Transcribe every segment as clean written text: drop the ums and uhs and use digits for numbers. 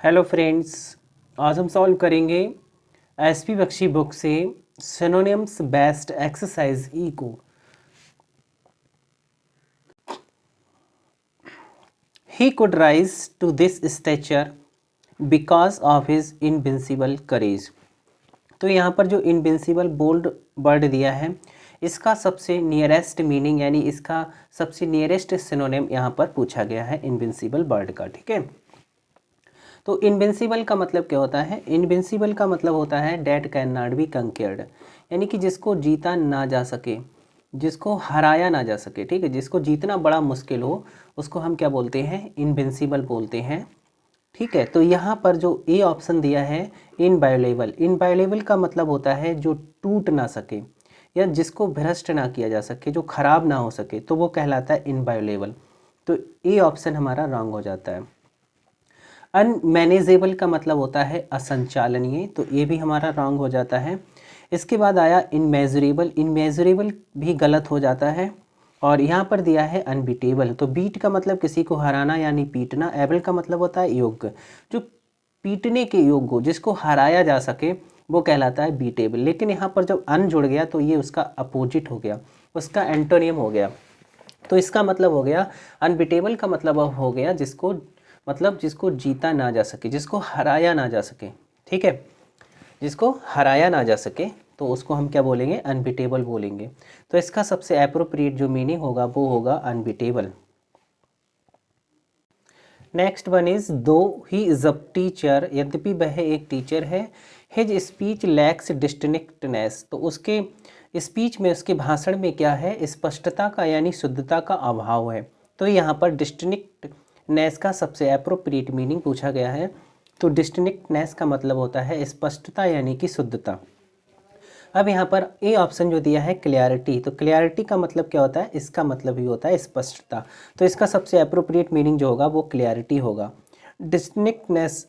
Hello friends, आज हम solve करेंगे एसपी बख्शी बुक से सिनोनिम्स बेस्ड एक्सरसाइज ई को। He could rise to this stature because of his invincible courage. तो यहाँ पर जो इनविंसिबल बोल्ड वर्ड दिया है, इसका सबसे नियरेस्ट मीनिंग यानी इसका सबसे नियरेस्ट सिनोनिम यहाँ पर पूछा गया है इनविंसिबल वर्ड का। ठीक है, तो इनविंसिबल का मतलब क्या होता है? इनविंसिबल का मतलब होता है डैट कैन नॉट बी कंक्योर्ड, यानी कि जिसको जीता ना जा सके, जिसको हराया ना जा सके। ठीक है, जिसको जीतना बड़ा मुश्किल हो उसको हम क्या बोलते हैं? इनविंसिबल बोलते हैं। ठीक है, तो यहाँ पर जो ए ऑप्शन दिया है इनवायोलेबल, इनवायोलेबल का मतलब होता है जो टूट ना सके या जिसको भ्रष्ट ना किया जा सके, जो खराब ना हो सके, तो वो कहलाता है इनवायोलेबल। तो ए ऑप्शन हमारा रॉन्ग हो जाता है। अनमैनेजेबल का मतलब होता है असंचालनीय, तो ये भी हमारा रॉन्ग हो जाता है। इसके बाद आया इनमेजरेबल, इनमेजरेबल भी गलत हो जाता है। और यहाँ पर दिया है अनबीटेबल, तो बीट का मतलब किसी को हराना यानी पीटना, एबल का मतलब होता है योग्य, जो पीटने के योग्य हो, जिसको हराया जा सके, वो कहलाता है बीटेबल। लेकिन यहाँ पर जब अन जुड़ गया तो ये उसका अपोजिट हो गया, उसका एंटोनियम हो गया। तो इसका मतलब हो गया अनबीटेबल का मतलब अब हो गया जिसको जिसको जीता ना जा सके, जिसको हराया ना जा सके। ठीक है, जिसको हराया ना जा सके तो उसको हम क्या बोलेंगे? अनबीटेबल बोलेंगे। तो इसका सबसे एप्रोप्रिएट जो मीनिंग होगा वो होगा अनबीटेबल। नेक्स्ट वन इज दो ही इज अ टीचर, यद्यपि वह एक टीचर है, हिज स्पीच लैक्स डिस्टिंक्टनेस, तो उसके स्पीच में, उसके भाषण में क्या है? स्पष्टता का यानी शुद्धता का अभाव है। तो यहाँ पर डिस्टिंक्टनेस का सबसे एप्रोप्रिएट मीनिंग पूछा गया है। तो डिस्टिंक्टनेस का मतलब होता है स्पष्टता यानी कि शुद्धता। अब यहाँ पर ए ऑप्शन जो दिया है क्लियरिटी, तो क्लियरिटी का मतलब क्या होता है? इसका मतलब ही होता है स्पष्टता। तो इसका सबसे अप्रोप्रिएट मीनिंग जो होगा वो क्लियरिटी होगा। डिस्टिंक्टनेस,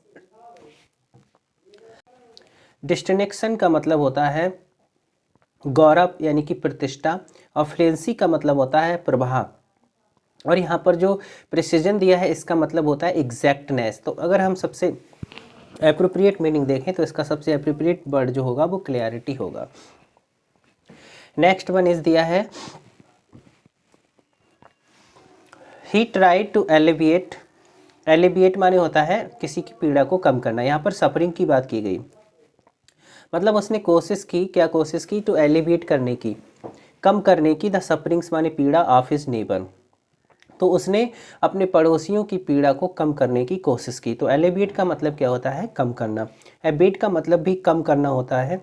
डिस्टिंक्शन का मतलब होता है गौरव यानी कि प्रतिष्ठा, और फ्लुएंसी का मतलब होता है प्रभाव। और यहाँ पर जो प्रिसीजन दिया है इसका मतलब होता है एग्जैक्टनेस। तो अगर हम सबसे एप्रोप्रिएट मीनिंग देखें तो इसका सबसे एप्रोप्रिएट वर्ड जो होगा वो क्लियरिटी होगा। नेक्स्ट वन इज दिया है he tried to alleviate, alleviate माने होता है किसी की पीड़ा को कम करना। यहाँ पर सफरिंग की बात की गई, मतलब उसने कोशिश की, क्या कोशिश की? टू एलिविएट करने की, कम करने की, द सफरिंग्स माने पीड़ा, ऑफ हिज नेबर, तो उसने अपने पड़ोसियों की पीड़ा को कम करने की कोशिश की। तो एलिविएट का मतलब क्या होता है? कम करना। एबेट का मतलब भी कम करना होता है,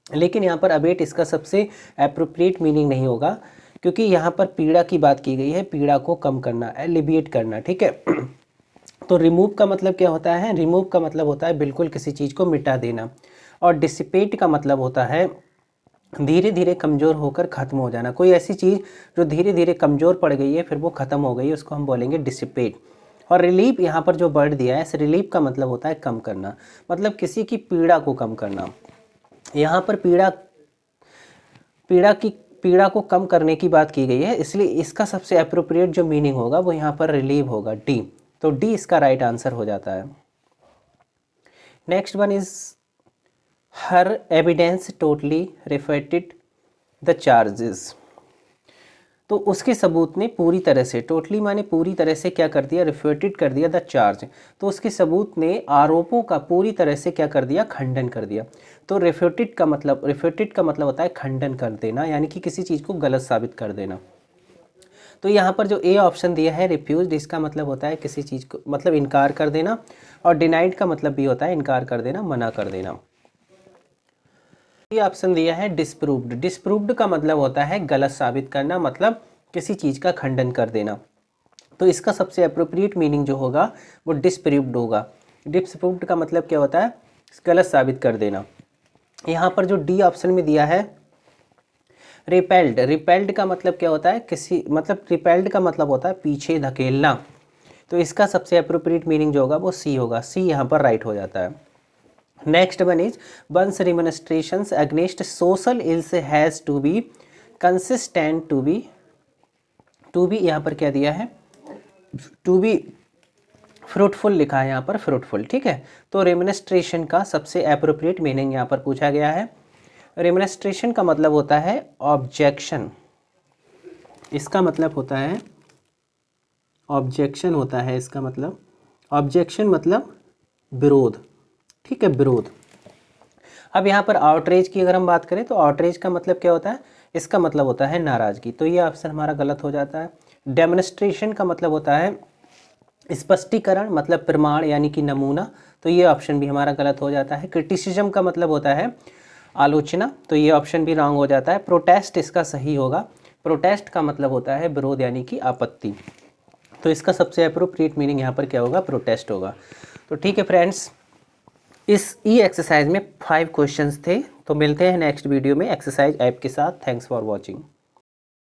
लेकिन यहाँ पर अबेट इसका सबसे एप्रोप्रिएट मीनिंग नहीं होगा, क्योंकि यहाँ पर पीड़ा की बात की गई है, पीड़ा को कम करना, एलिविएट करना। ठीक है, तो रिमूव का मतलब क्या होता है? रिमूव का मतलब होता है बिल्कुल किसी चीज़ को मिटा देना। और डिसिपेट का मतलब होता है धीरे धीरे कमज़ोर होकर ख़त्म हो जाना। कोई ऐसी चीज़ जो धीरे धीरे कमज़ोर पड़ गई है फिर वो ख़त्म हो गई है, उसको हम बोलेंगे डिसिपेट। और रिलीफ, यहाँ पर जो वर्ड दिया है, रिलीफ का मतलब होता है कम करना, मतलब किसी की पीड़ा को कम करना। यहाँ पर पीड़ा को कम करने की बात की गई है, इसलिए इसका सबसे अप्रोप्रिएट जो मीनिंग होगा वो यहाँ पर रिलीव होगा, डी। तो डी इसका राइट आंसर हो जाता है। Next one is her evidence totally refuted the charges, तो उसके सबूत ने पूरी तरह से, टोटली माने पूरी तरह से क्या कर दिया? रिफ्यूटेड कर दिया द चार्ज, तो उसके सबूत ने आरोपों का पूरी तरह से क्या कर दिया? खंडन कर दिया। तो रिफ्यूटेड का मतलब होता है खंडन कर देना, यानी कि किसी चीज़ को गलत साबित कर देना। तो यहाँ पर जो ए ऑप्शन दिया है रिफ्यूज, इसका मतलब होता है किसी चीज़ को मतलब इनकार कर देना, और डिनाइड का मतलब भी होता है इनकार कर देना, मना कर देना। ये ऑप्शन दिया है डिस्प्रूव्ड, डिस्प्रूव्ड का मतलब होता है गलत साबित करना, मतलब किसी चीज़ का खंडन कर देना। तो इसका सबसे अप्रोप्रिएट मीनिंग जो होगा वो डिस्प्रूव्ड होगा। डिस्प्रूव्ड का मतलब क्या होता है? गलत साबित कर देना। यहाँ पर जो डी ऑप्शन में दिया है रिपेल्ड, रिपेल्ड का मतलब क्या होता है? रिपेल्ड का मतलब होता है पीछे धकेलना। तो इसका सबसे अप्रोप्रिएट मीनिंग जो होगा वो सी होगा, सी यहाँ पर राइट हो जाता है। Next one is once remonstrances against social ills has to be consistent, to be यहाँ पर क्या दिया है? टू बी फ्रूटफुल लिखा है यहाँ पर, फ्रूटफुल, ठीक है। तो रेमिनिस्ट्रेशन का सबसे एप्रोप्रिएट मीनिंग यहाँ पर पूछा गया है। रेमिनिस्ट्रेशन का मतलब होता है ऑब्जेक्शन, इसका मतलब होता है ऑब्जेक्शन होता है, इसका मतलब ऑब्जेक्शन मतलब विरोध, ठीक है, विरोध। अब यहाँ पर आउटरेज की अगर हम बात करें तो आउटरेज का मतलब क्या होता है, इसका मतलब होता है नाराज़गी, तो ये ऑप्शन हमारा गलत हो जाता है। डेमोन्स्ट्रेशन का मतलब होता है स्पष्टीकरण मतलब प्रमाण यानी कि नमूना, तो ये ऑप्शन भी हमारा गलत हो जाता है। क्रिटिसिज्म का मतलब होता है आलोचना, तो ये ऑप्शन भी रॉन्ग हो जाता है। प्रोटेस्ट इसका सही होगा, प्रोटेस्ट का मतलब होता है विरोध यानी कि आपत्ति, तो इसका सबसे अप्रोप्रिएट मीनिंग यहाँ पर क्या होगा, प्रोटेस्ट होगा। तो ठीक है फ्रेंड्स, इस ई एक्सरसाइज में 5 क्वेश्चंस थे, तो मिलते हैं नेक्स्ट वीडियो में एक्सरसाइज ऐप के साथ। Thanks for watching.